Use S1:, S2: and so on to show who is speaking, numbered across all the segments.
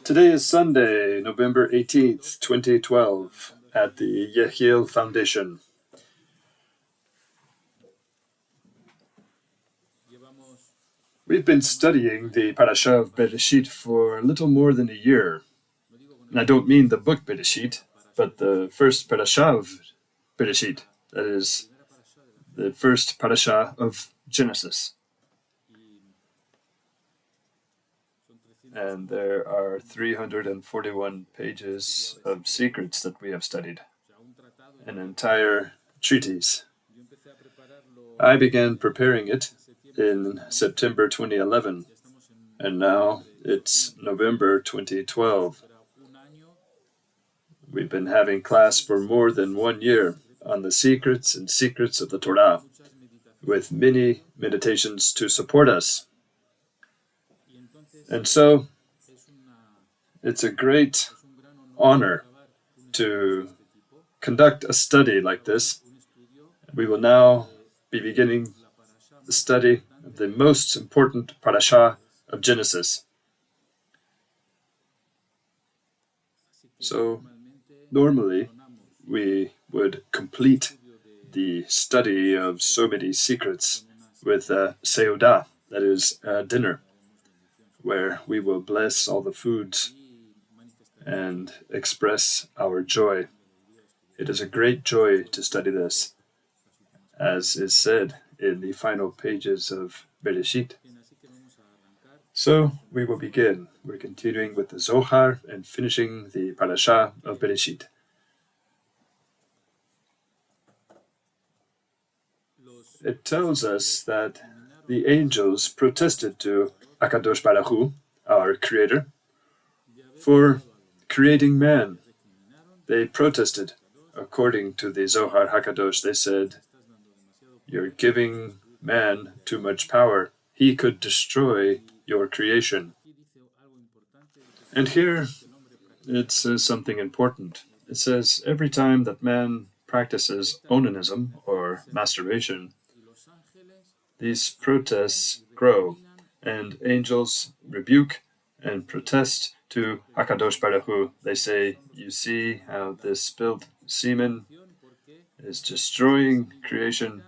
S1: Today is Sunday, November 18th, 2012, at the Yehiel Foundation. We've been studying the parasha of Bereshit for a little more than a year. And I don't mean the book Bereshit, but the first parasha of Bereshit, that is, the first parasha of Genesis. And there are 341 pages of secrets that we have studied, an entire treatise. I began preparing it in September 2011, and now it's November 2012. We've been having class for more than 1 year on the secrets and secrets of the Torah, with many meditations to support us. And so, it's a great honor to conduct a study like this. We will now be beginning the study of the most important parasha of Genesis. So, normally, we would complete the study of so many secrets with a seudah, that is, a dinner, where we will bless all the foods and express our joy. It is a great joy to study this, as is said in the final pages of Bereshit. So we will begin. We're continuing with the Zohar and finishing the parasha of Bereshit. It tells us that the angels protested to HaKadosh Baruch Hu, our Creator, for creating man. They protested. According to the Zohar Ha Kadosh, they said, "You're giving man too much power. He could destroy your creation." And here it says something important. It says, every time that man practices onanism, or masturbation, these protests grow, and angels rebuke and protest to HaKadosh Baruch Hu. They say, you see how this spilled semen is destroying creation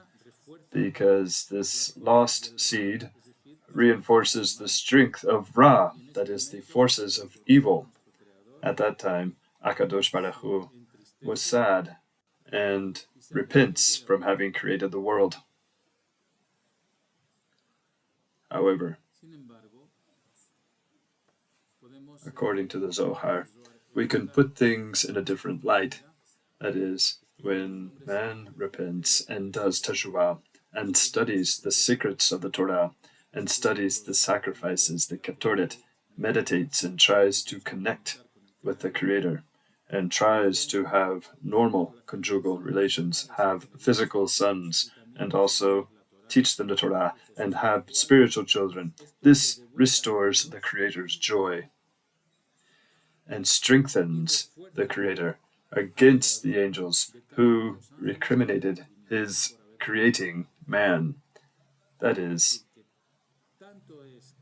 S1: because this lost seed reinforces the strength of Ra, that is, the forces of evil. At that time, HaKadosh Baruch Hu was sad and repents from having created the world. However, according to the Zohar, we can put things in a different light. That is, when man repents and does teshuvah, and studies the secrets of the Torah, and studies the sacrifices, the ketoret, meditates and tries to connect with the Creator, and tries to have normal conjugal relations, have physical sons, and also teach them the Torah, and have spiritual children. This restores the Creator's joy and strengthens the Creator against the angels who recriminated his creating man. That is,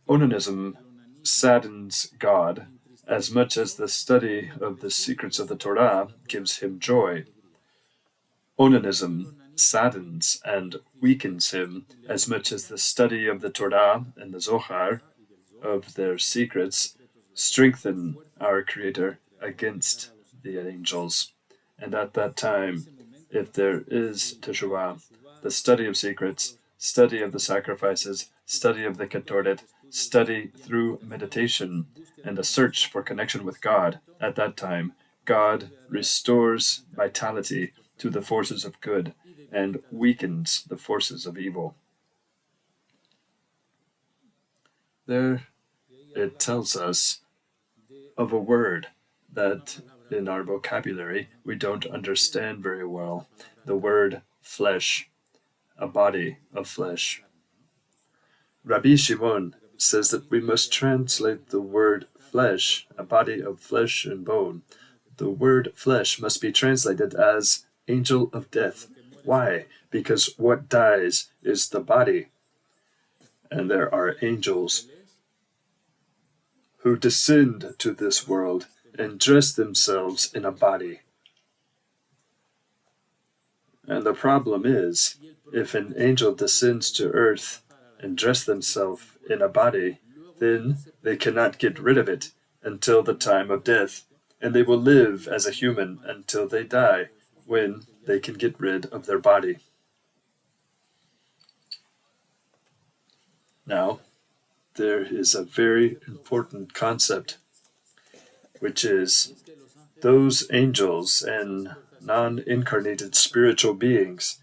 S1: onanism saddens God as much as the study of the secrets of the Torah gives him joy. Onanism saddens and weakens him as much as the study of the Torah and the Zohar of their secrets strengthen our Creator against the angels. And at that time, if there is teshuvah, the study of secrets, study of the sacrifices, study of the ketoret, study through meditation, and a search for connection with God, at that time, God restores vitality to the forces of good and weakens the forces of evil. There it tells us of a word that in our vocabulary we don't understand very well, the word flesh, a body of flesh. Rabbi Shimon says that we must translate the word flesh, a body of flesh and bone. The word flesh must be translated as angel of death. Why? Because what dies is the body. And there are angels who descend to this world and dress themselves in a body. And the problem is, if an angel descends to earth and dress themselves in a body, then they cannot get rid of it until the time of death, and they will live as a human until they die, when they can get rid of their body. Now, there is a very important concept, which is those angels and non-incarnated spiritual beings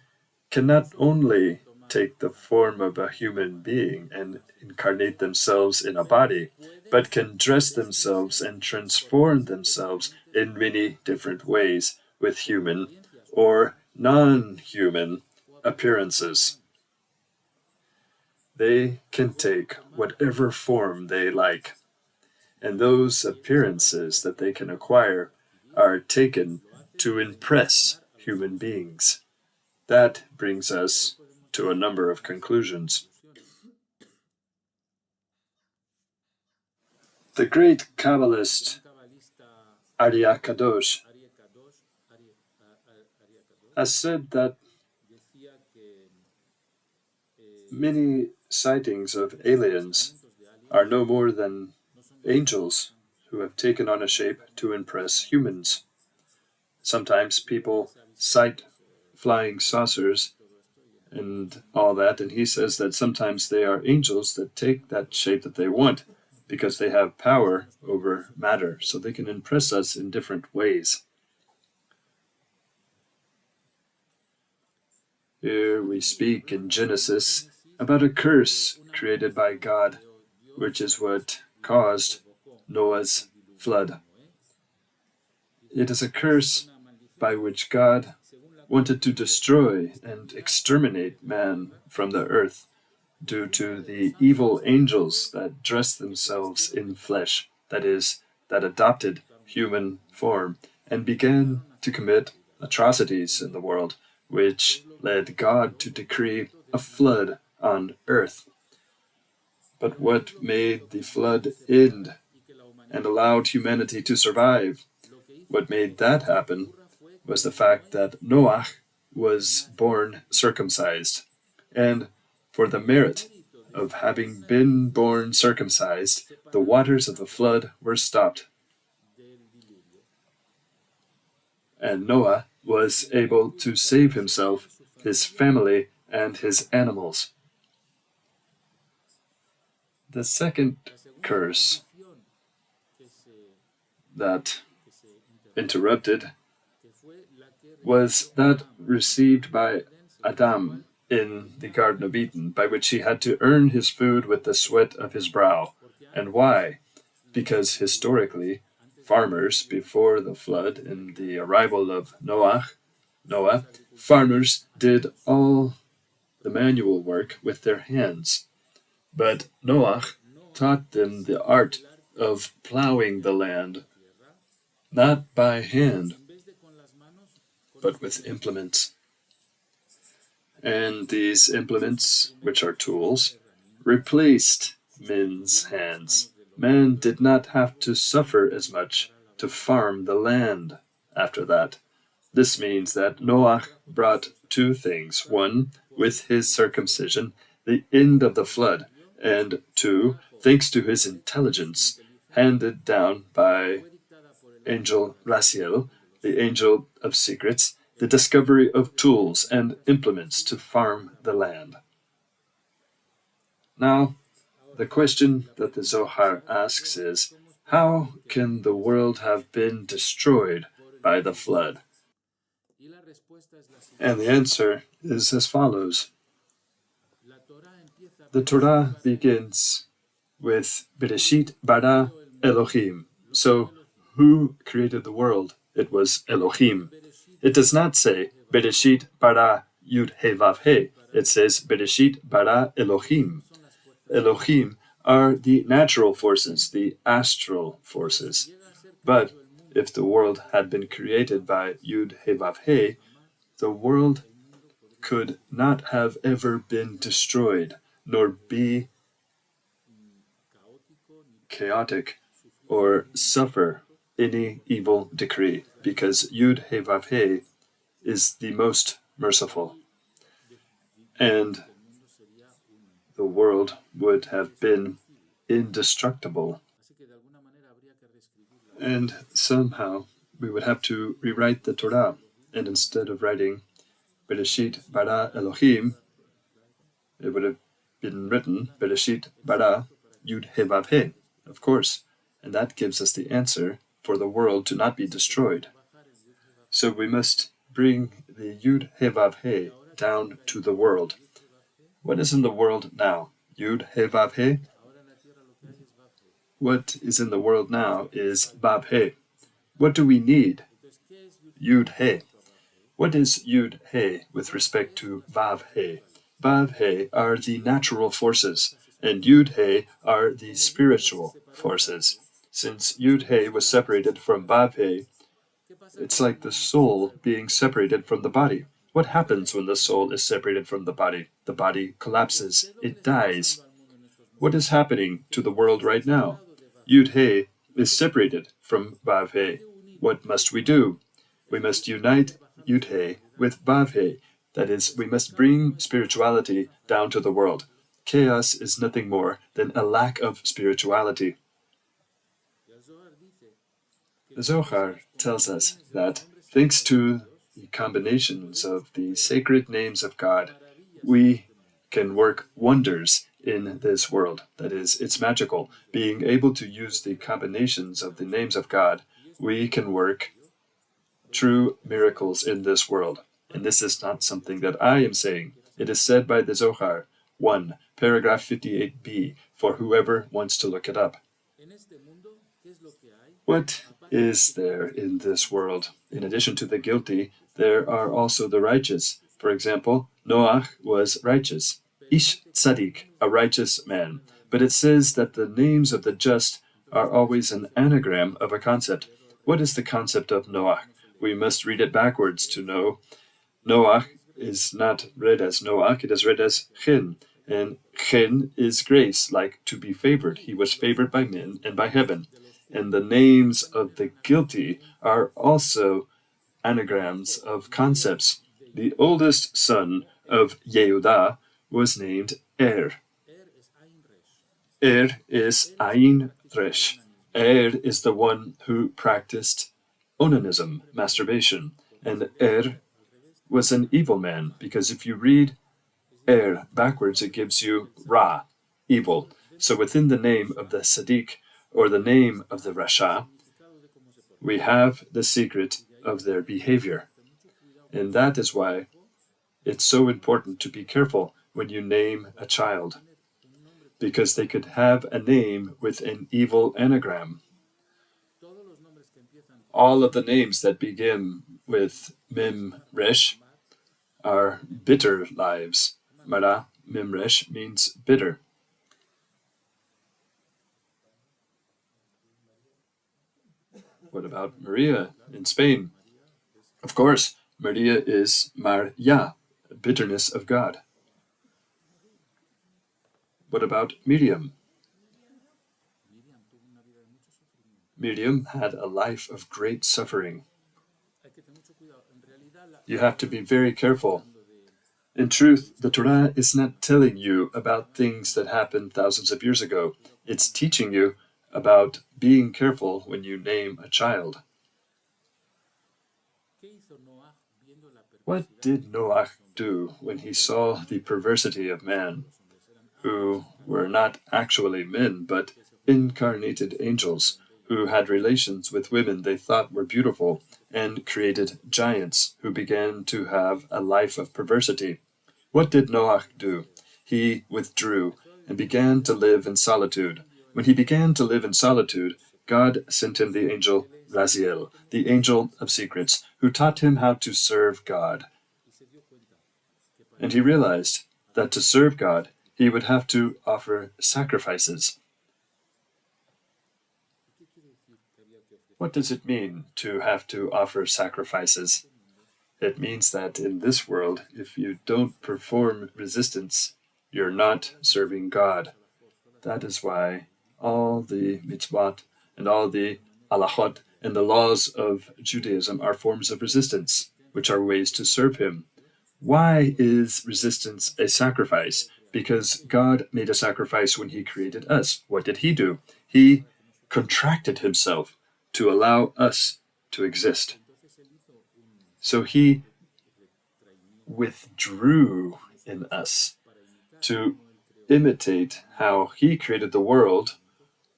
S1: can not only take the form of a human being and incarnate themselves in a body, but can dress themselves and transform themselves in many different ways with human or non-human appearances. They can take whatever form they like, and those appearances that they can acquire are taken to impress human beings. That brings us to a number of conclusions. The great Kabbalist Zohar Ha Kadosh has said that many sightings of aliens are no more than angels who have taken on a shape to impress humans. Sometimes people sight flying saucers and all that, and he says that sometimes they are angels that take that shape that they want because they have power over matter, so they can impress us in different ways. Here we speak in Genesis about a curse created by God, which is what caused Noah's flood. It is a curse by which God wanted to destroy and exterminate man from the earth due to the evil angels that dressed themselves in flesh, that is, that adopted human form and began to commit atrocities in the world, which led God to decree a flood on earth. But what made the flood end and allowed humanity to survive? What made that happen was the fact that Noah was born circumcised. And for the merit of having been born circumcised, the waters of the flood were stopped. And Noah was able to save himself, his family, and his animals. The second curse that interrupted was that received by Adam in the Garden of Eden, by which he had to earn his food with the sweat of his brow. And why? Because historically, farmers before the flood and the arrival of Noah, farmers did all the manual work with their hands. But Noah taught them the art of plowing the land, not by hand, but with implements. And these implements, which are tools, replaced men's hands. Men did not have to suffer as much to farm the land after that. This means that Noah brought two things. One, with his circumcision, the end of the flood, and two, thanks to his intelligence, handed down by Angel Raziel, the angel of secrets, the discovery of tools and implements to farm the land. Now, the question that the Zohar asks is, how can the world have been destroyed by the flood? And the answer is as follows. The Torah begins with Bereshit bara Elohim. So, who created the world? It was Elohim. It does not say Bereshit bara Yud He Vav He. It says Bereshit bara Elohim. Elohim are the natural forces, the astral forces. But if the world had been created by Yud He Vav He, the world could not have ever been destroyed, nor be chaotic, or suffer any evil decree, because Yud He Vav He is the most merciful. And the world would have been indestructible. And somehow we would have to rewrite the Torah. And instead of writing Bereshit bara Elohim, it would have been written Bereshit bara Yud He Vav He, of course. And that gives us the answer for the world to not be destroyed. So we must bring the Yud He Vav He down to the world. What is in the world now? Yud He Vav He? What is in the world now is Vav He. What do we need? Yud He. What is Yud He with respect to Vav He? Vav He are the natural forces, and Yud He are the spiritual forces. Since Yud He was separated from Vav He, it's like the soul being separated from the body. What happens when the soul is separated from the body? The body collapses. It dies. What is happening to the world right now? Yud He is separated from Vav He. What must we do? We must unite Yud He with Vav He. That is, we must bring spirituality down to the world. Chaos is nothing more than a lack of spirituality. The Zohar tells us that thanks to the combinations of the sacred names of God, we can work wonders in this world. That is, it's magical. Being able to use the combinations of the names of God, we can work true miracles in this world. And this is not something that I am saying. It is said by the Zohar, 1, paragraph 58b, for whoever wants to look it up. What is there in this world? In addition to the guilty, there are also the righteous. For example, Noach was righteous. Ish Tzadik, a righteous man. But it says that the names of the just are always an anagram of a concept. What is the concept of Noach? We must read it backwards to know. Noach is not read as Noach, it is read as Chen. And Chen is grace, like to be favored. He was favored by men and by heaven. And the names of the guilty are also anagrams of concepts. The oldest son of Yehudah was named Er. Er is Ayin Resh. Er is the one who practiced onanism, masturbation. And Er was an evil man, because if you read Er backwards, it gives you Ra, evil. So within the name of the Sadiq, or the name of the Rasha, we have the secret of their behavior. And that is why it's so important to be careful when you name a child, because they could have a name with an evil anagram. All of the names that begin with Mim Resh are bitter lives. Mara, Mim Resh, means bitter. What about Maria in Spain? Of course, Maria is Mar Ya, bitterness of God. What about Miriam? Miriam had a life of great suffering. You have to be very careful. In truth, the Torah is not telling you about things that happened thousands of years ago. It's teaching you about being careful when you name a child. What did Noach do when he saw the perversity of man, who were not actually men, but incarnated angels, who had relations with women they thought were beautiful, and created giants who began to have a life of perversity? What did Noach do? He withdrew and began to live in solitude. When he began to live in solitude, God sent him the angel Raziel, the angel of secrets, who taught him how to serve God. And he realized that to serve God, he would have to offer sacrifices. What does it mean to have to offer sacrifices? It means that in this world, if you don't perform resistance, you're not serving God. That is why all the mitzvot and all the halachot and the laws of Judaism are forms of resistance, which are ways to serve him. Why is resistance a sacrifice? Because God made a sacrifice when he created us. What did he do? He contracted himself to allow us to exist. So he withdrew in us to imitate how he created the world.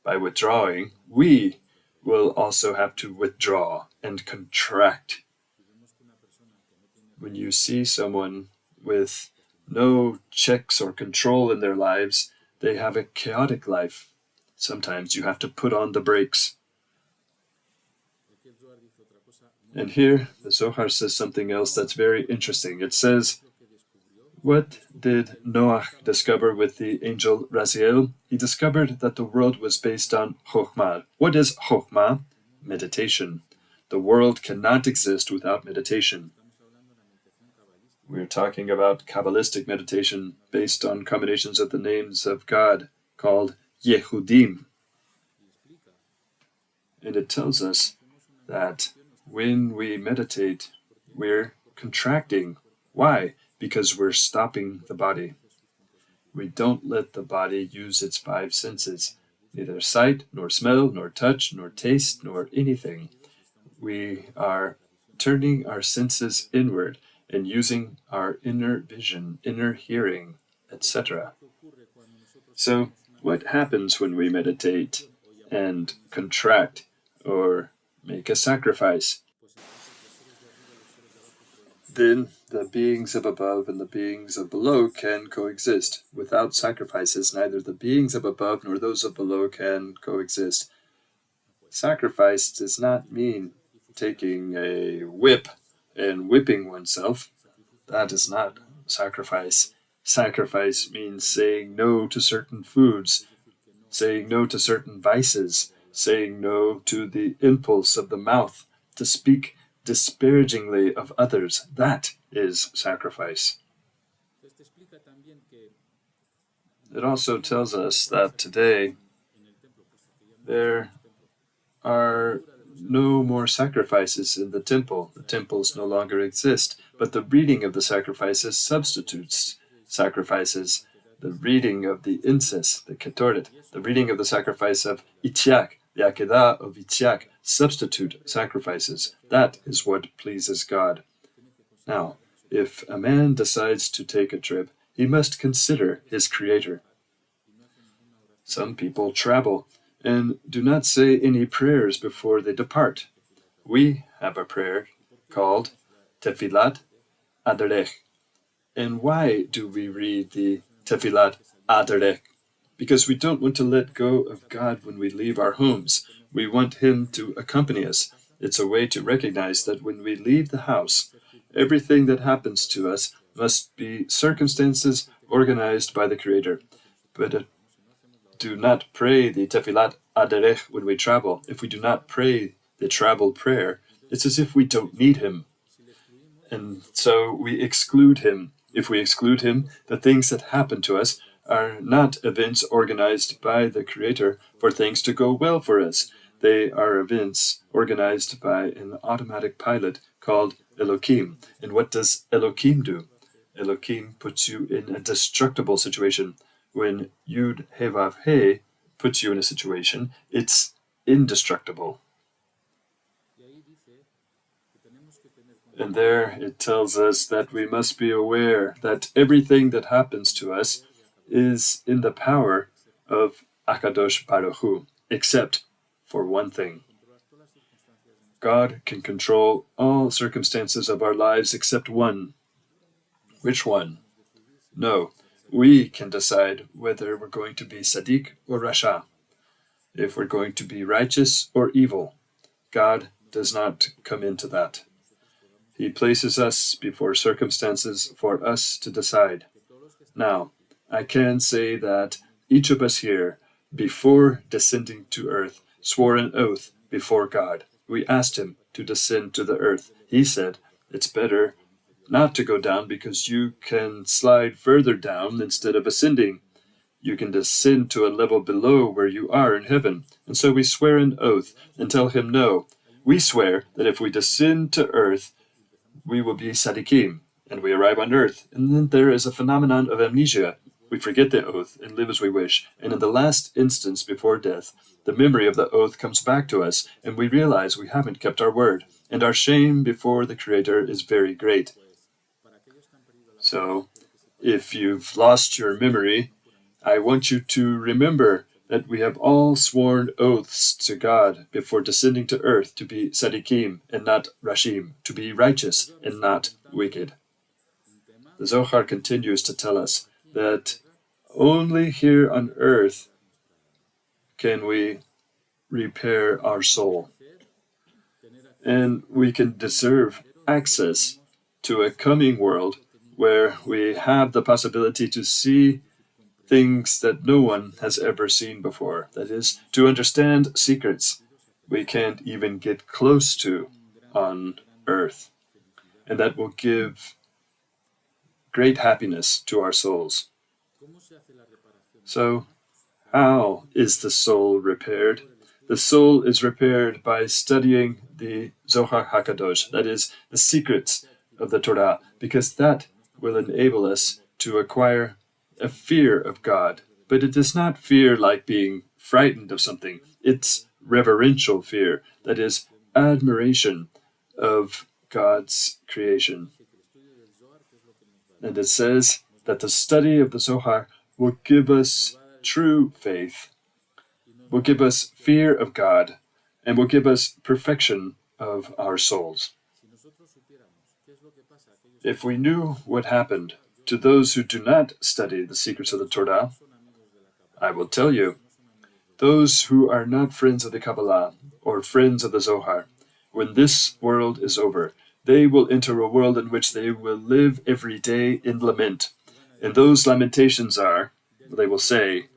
S1: By withdrawing, we will also have to withdraw and contract. When you see someone with no checks or control in their lives, they have a chaotic life. Sometimes you have to put on the brakes. And here, the Zohar says something else that's very interesting. It says, what did Noah discover with the angel Raziel? He discovered that the world was based on Chokhmah. What is Chokhmah? Meditation. The world cannot exist without meditation. We're talking about Kabbalistic meditation based on combinations of the names of God called Yehudim. And it tells us that when we meditate, we're contracting. Why? Because we're stopping the body. We don't let the body use its five senses, neither sight, nor smell, nor touch, nor taste, nor anything. We are turning our senses inward and using our inner vision, inner hearing, etc. So, what happens when we meditate and contract or make a sacrifice? Then the beings of above and the beings of below can coexist. Without sacrifices, neither the beings of above nor those of below can coexist. Sacrifice does not mean taking a whip and whipping oneself. That is not sacrifice. Sacrifice means saying no to certain foods, saying no to certain vices, saying no to the impulse of the mouth to speak disparagingly of others. That is sacrifice. It also tells us that today there are no more sacrifices in the temple. The temples no longer exist, but the reading of the sacrifices substitutes sacrifices. The reading of the incense, the ketoret, the reading of the sacrifice of Itziak, the Akedah of Itziak, substitute sacrifices. That is what pleases God. Now, if a man decides to take a trip, he must consider his Creator. Some people travel and do not say any prayers before they depart. We have a prayer called Tefillat Aderech. And why do we read the Tefillat Aderech? Because we don't want to let go of God when we leave our homes. We want Him to accompany us. It's a way to recognize that when we leave the house, everything that happens to us must be circumstances organized by the Creator. But do not pray the Tefillat Aderech when we travel. If we do not pray the travel prayer, it's as if we don't need Him. And so we exclude Him. If we exclude Him, the things that happen to us are not events organized by the Creator for things to go well for us. They are events organized by an automatic pilot called Elohim. And what does Elohim do? Elohim puts you in a destructible situation. When Yud He Vav He puts you in a situation, it's indestructible. And there it tells us that we must be aware that everything that happens to us is in the power of Akadosh Baruch Hu, except for one thing. God can control all circumstances of our lives except one. Which one? No, we can decide whether we're going to be Sadiq or Rasha, if we're going to be righteous or evil. God does not come into that. He places us before circumstances for us to decide. Now, I can say that each of us here, before descending to earth, swore an oath before God. We asked Him to descend to the earth. He said, it's better not to go down because you can slide further down instead of ascending. you can descend to a level below where you are in heaven. And so we swear an oath and tell him no. We swear that if we descend to earth, we will be tzaddikim, and we arrive on earth. And then there is a phenomenon of amnesia. We forget the oath and live as we wish. And in the last instance before death, the memory of the oath comes back to us, and we realize we haven't kept our word. And our shame before the Creator is very great. So, if you've lost your memory, I want you to remember that we have all sworn oaths to God before descending to earth to be tzaddikim and not rashim, to be righteous and not wicked. The Zohar continues to tell us that only here on earth can we repair our soul. And we can deserve access to a coming world where we have the possibility to see things that no one has ever seen before. That is, to understand secrets we can't even get close to on earth. And that will give great happiness to our souls. So, how is the soul repaired? The soul is repaired by studying the Zohar Ha Kadosh, that is, the secrets of the Torah, because that will enable us to acquire a fear of God. But it is not fear like being frightened of something. It's reverential fear, that is, admiration of God's creation. And it says that the study of the Zohar will give us true faith, will give us fear of God, and will give us perfection of our souls. If we knew what happened to those who do not study the secrets of the Torah, I will tell you, those who are not friends of the Kabbalah or friends of the Zohar, when this world is over, they will enter a world in which they will live every day in lament. And those lamentations are, they will say,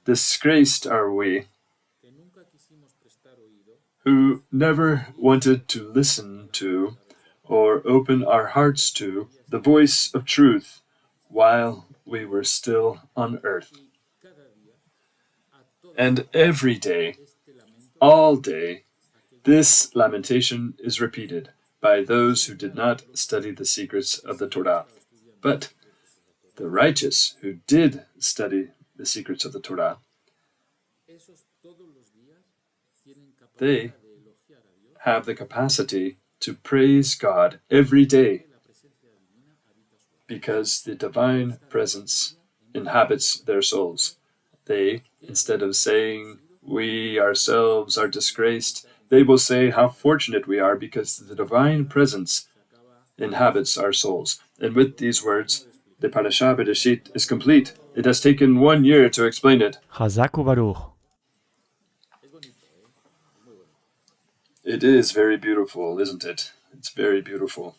S1: disgraced are we, who never wanted to listen to or open our hearts to the voice of truth while we were still on earth. And every day, all day, this lamentation is repeated by those who did not study the secrets of the Torah. But the righteous who did study the secrets of the Torah, they have the capacity to praise God every day because the divine presence inhabits their souls. They, instead of saying, we ourselves are disgraced, they will say how fortunate we are because the divine presence inhabits our souls. And with these words, the Parashah Bereshit is complete. It has taken 1 year to explain it.
S2: Chazak u'baruch.
S1: It is very beautiful, isn't it? It's very beautiful.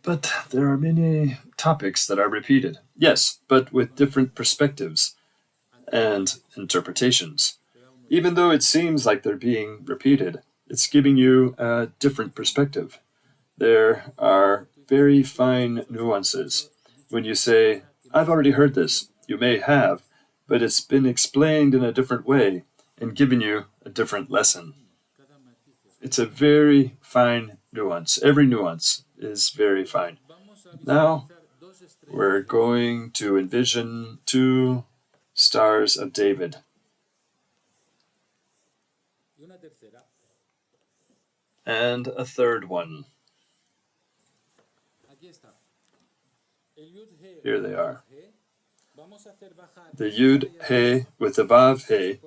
S1: But there are many topics that are repeated. Yes, but with different perspectives and interpretations. Even though it seems like they're being repeated, it's giving you a different perspective. There are very fine nuances. When you say, I've already heard this, you may have, but it's been explained in a different way and given you a different lesson. It's a very fine nuance. Every nuance is very fine. Now, we're going to envision 2 stars of David. And a third one. Here they are. The Yud He with the Vav He.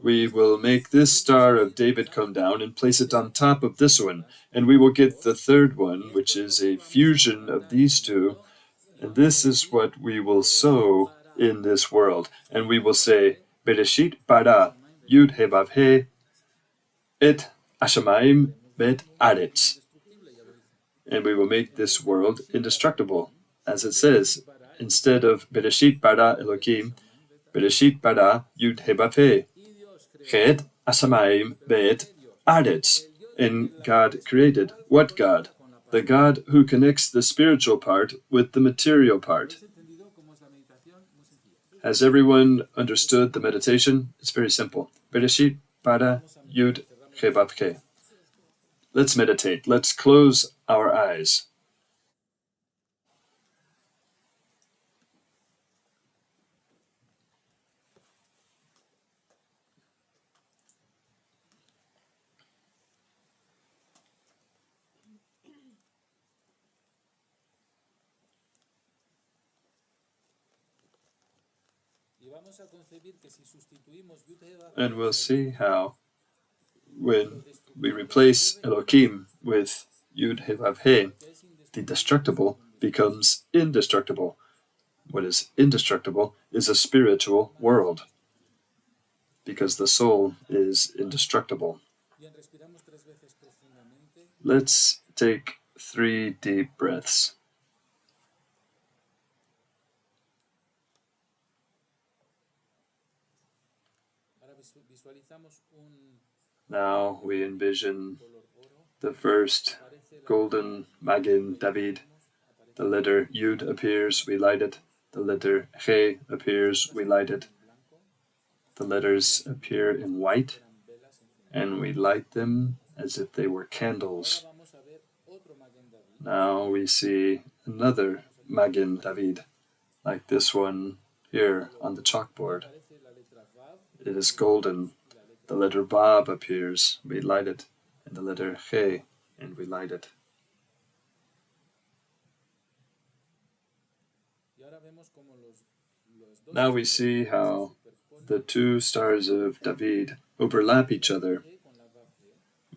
S1: We will make this star of David come down and place it on top of this one. And we will get the third one, which is a fusion of these 2. And this is what we will sow in this world. And we will say, Bereshit bara Yud He Vav He et Hashamayim bet Aretz. And we will make this world indestructible. As it says, instead of Bereshit bara Elohim, Bereshit bara Yud He Vav He. Chet Hashamayim bet Aretz. And God created what God? the God who connects the spiritual part with the material part. Has everyone understood the meditation? It's very simple. Bereshit, Bara, Yud, He, Vav, He. Let's meditate. Let's close our eyes. And we'll see how when we replace Elohim with Yud He Vav He, the destructible becomes indestructible. What is indestructible is a spiritual world, because the soul is indestructible. Let's take 3 deep breaths. Now we envision the first golden Magin David. The letter Yud appears, we light it. The letter He appears, we light it. The letters appear in white, and we light them as if they were candles. Now we see another Magin David, like this one here on the chalkboard. It is golden. The letter Vav appears, we light it, and the letter He, and we light it. Now we see how the 2 stars of David overlap each other,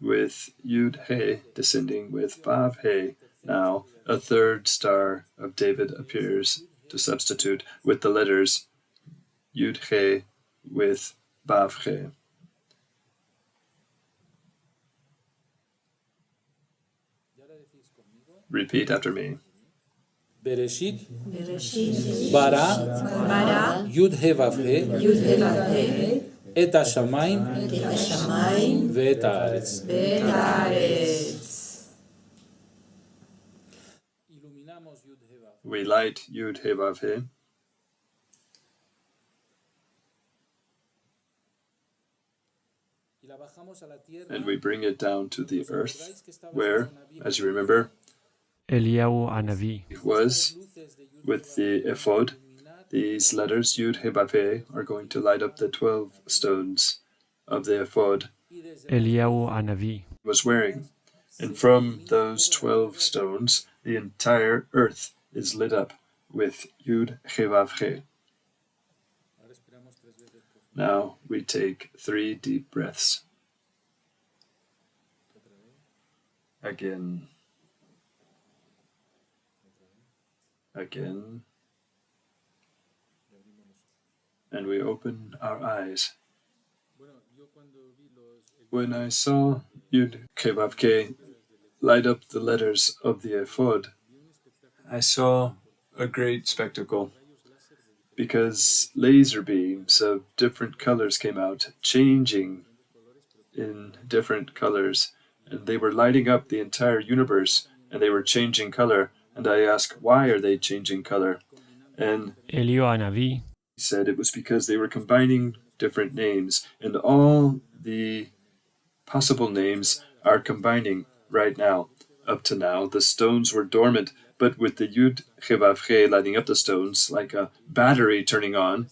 S1: with Yud He descending with Vav He. Now a 3rd star of David appears to substitute with the letters Yud He with Vav He. Repeat after me.
S2: Bereshit, Bara, Yud He Vav He, Et HaShamayim, Ve'et HaAretz.
S1: We light Yud He Vav He. And we bring it down to the earth, where, as you remember,
S3: Eliyahu Hanavi
S1: it was with the ephod. These letters, Yud He Vav He, are going to light up the 12 stones of the ephod
S3: Eliyahu Hanavi
S1: was wearing. And from those 12 stones, the entire earth is lit up with Yud He Vav He. Now we take 3 deep breaths. Again. Again. And we open our eyes. When I saw Yud He Vav He light up the letters of the ephod, I saw a great spectacle, because laser beams of different colors came out, changing in different colors, and they were lighting up the entire universe, and they were changing color. And I asked, why are they changing color? And
S3: Eliyahu Hanavi
S1: he said it was because they were combining different names, and all the possible names are combining right now. Up to now, the stones were dormant, but with the Yud He Vav He lighting up the stones, like a battery turning on,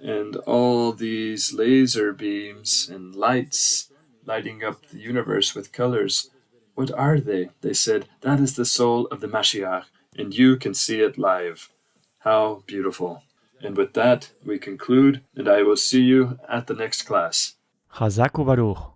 S1: and all these laser beams and lights lighting up the universe with colors, what are they? They said, that is the soul of the Mashiach, and you can see it live. How beautiful. And with that, we conclude, and I will see you at the next class.
S3: Chazak u'Baruch.